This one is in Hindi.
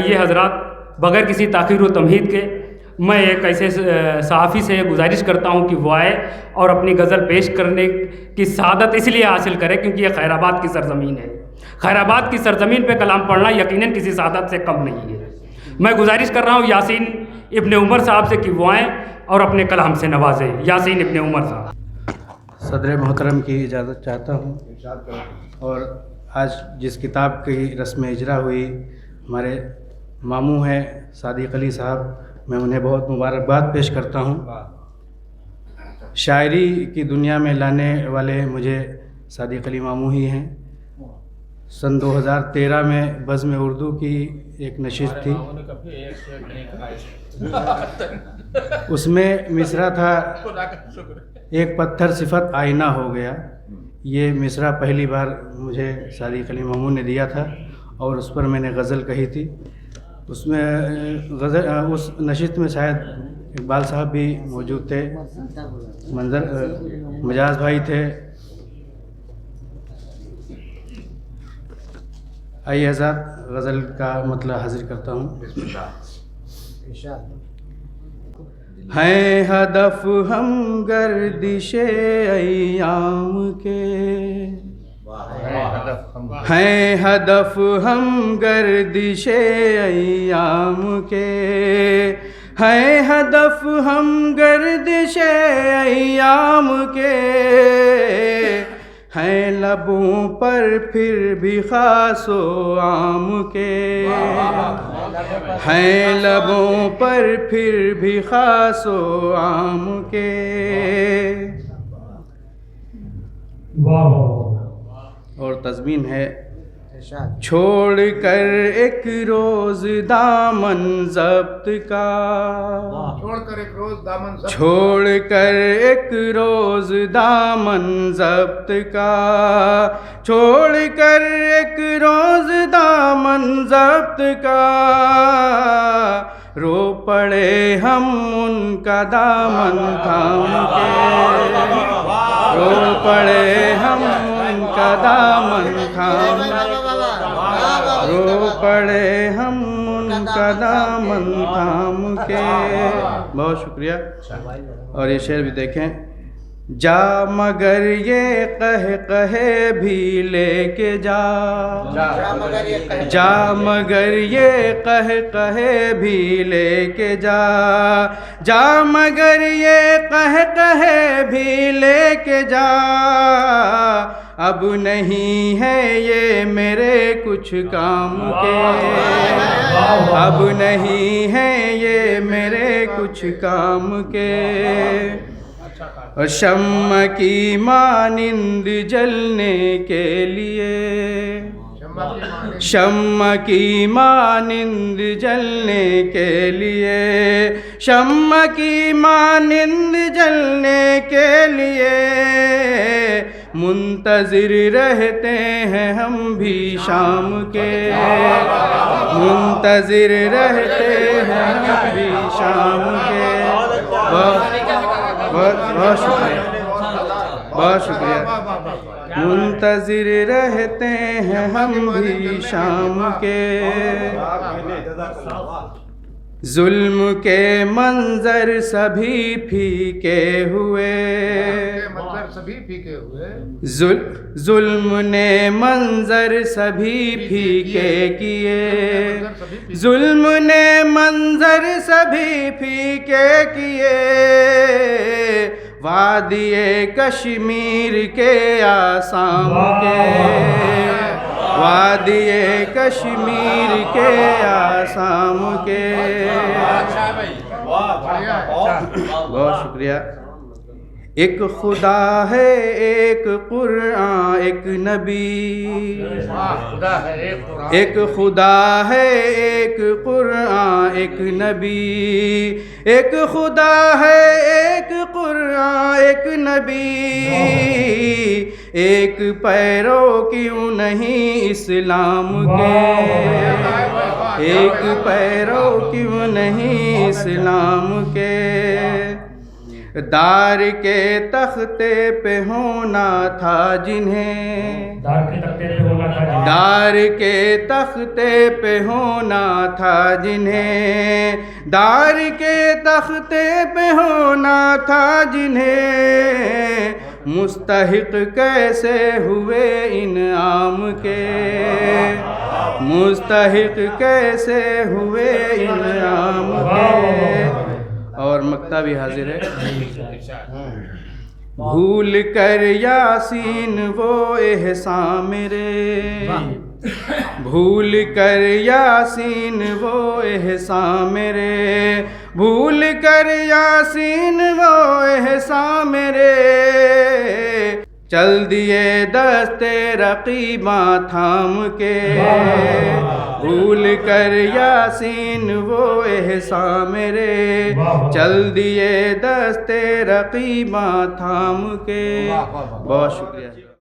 आइए हजरात, बगैर किसी ताख़ीर व तमहीद के मैं एक ऐसे सहाफ़ी से गुजारिश करता हूँ कि वो आए और अपनी गज़ल पेश करने की सआदत इसलिए हासिल करे क्योंकि यह खैराबाद की सरज़मीन है। खैराबाद की सरज़मीन पे कलाम पढ़ना यकीनन किसी सआदत से कम नहीं है। मैं गुजारिश कर रहा हूँ यासीन इब्ने उमर साहब से कि वो आएँ और अपने कलाम से नवाजें। यासीन इब्ने उमर साहब। सदर मोहतरम की इजाज़त चाहता हूँ और आज जिस किताब की रस्म इजरा हुई, हमारे मामू हैं सादिक अली साहब, मैं उन्हें बहुत मुबारकबाद पेश करता हूँ। शायरी की दुनिया में लाने वाले मुझे सादिक अली मामू ही हैं। सन 2013 में बज़्म उर्दू की एक नशिस्त थी, उसमें मिसरा था एक पत्थर सिफत आईना हो गया। ये मिसरा पहली बार मुझे सादिक अली मामू ने दिया था और उस पर मैंने गज़ल कही थी। उसमें गज़ल उस नशिस्त में शायद इकबाल साहब भी मौजूद थे, मजाज भाई थे। आइए हज़रात, गज़ल का मतलब हाजिर करता हूँ। हैं हदफ हम गर्दिशे अय्याम के, हैं हदफ हम गर्दिशे अय्याम के, हैं हदफ हम गर्दिशे अय्याम के, हैं लबों पर फिर भी खासो आम के, हैं लबों पर फिर भी खासो आम के। और तज़मीन है, छोड़ कर एक रोज़ दामन ज़ब्त का, छोड़ कर एक रोज़ दामन ज़ब्त का, छोड़ कर एक रोज़ दामन ज़ब्त का, रो पड़े हम उनका दामन थाम के, रो पड़े हम उनका दामन थाम, रो पड़े हम उनका दामन थाम के। बहुत शुक्रिया। और ये शेर भी देखें, जा मगर ये कहे भी लेके जा, जा मगर ये कहे भी लेके जा, जा मगर ये कहे भी लेके जा, अब नहीं है ये मेरे कुछ काम के, अब नहीं है ये मेरे कुछ काम के। और शम्मा की मानिंद जलने के लिए, शम्मा की मानिंद जलने के लिए, शम्मा की मानिंद जलने के लिए, मुंतज़िर रहते हैं हम भी शाम के, मुंतज़िर रहते हैं हम भी शाम के। बहुत शुक्रिया, बहुत शुक्रिया। मुंतज़िर रहते हैं हम भी शाम के। जुल्म के मंजर सभी फीके हुए, जुल्म ने मंजर सभी फीके किए, जुल्म ने मंजर सभी फीके किए, वादिए कश्मीर के आसाम के, वादिए कश्मीर के आसाम के। बहुत शुक्रिया। एक खुदा है एक कुरान एक नबी, एक खुदा है एक कुरान एक नबी, एक खुदा है एक कुरान एक नबी, एक पैरों क्यों नहीं इस्लाम के, एक पैरों क्यों नहीं इस्लाम के। दार के तख्ते पे होना था जिन्हें, दार के तख्ते पे होना था, दार के तख्ते पे होना था जिन्हें, दार के तख्ते पे होना था जिन्हें, मुस्तहिक कैसे हुए इनाम के, मुस्तहिक कैसे हुए इनाम के। और मक्ता भी हाजिर है। भूल कर यासीन वो एहसान मेरे, भूल कर यासीन वो एहसान मेरे, भूल कर यासीन वो एहसान मेरे, चल दिए दस्ते रकीबा थाम के, भूल कर यासीन वो एहसान मेरे, चल दिए दस्ते रकीबा थाम के। बहुत शुक्रिया।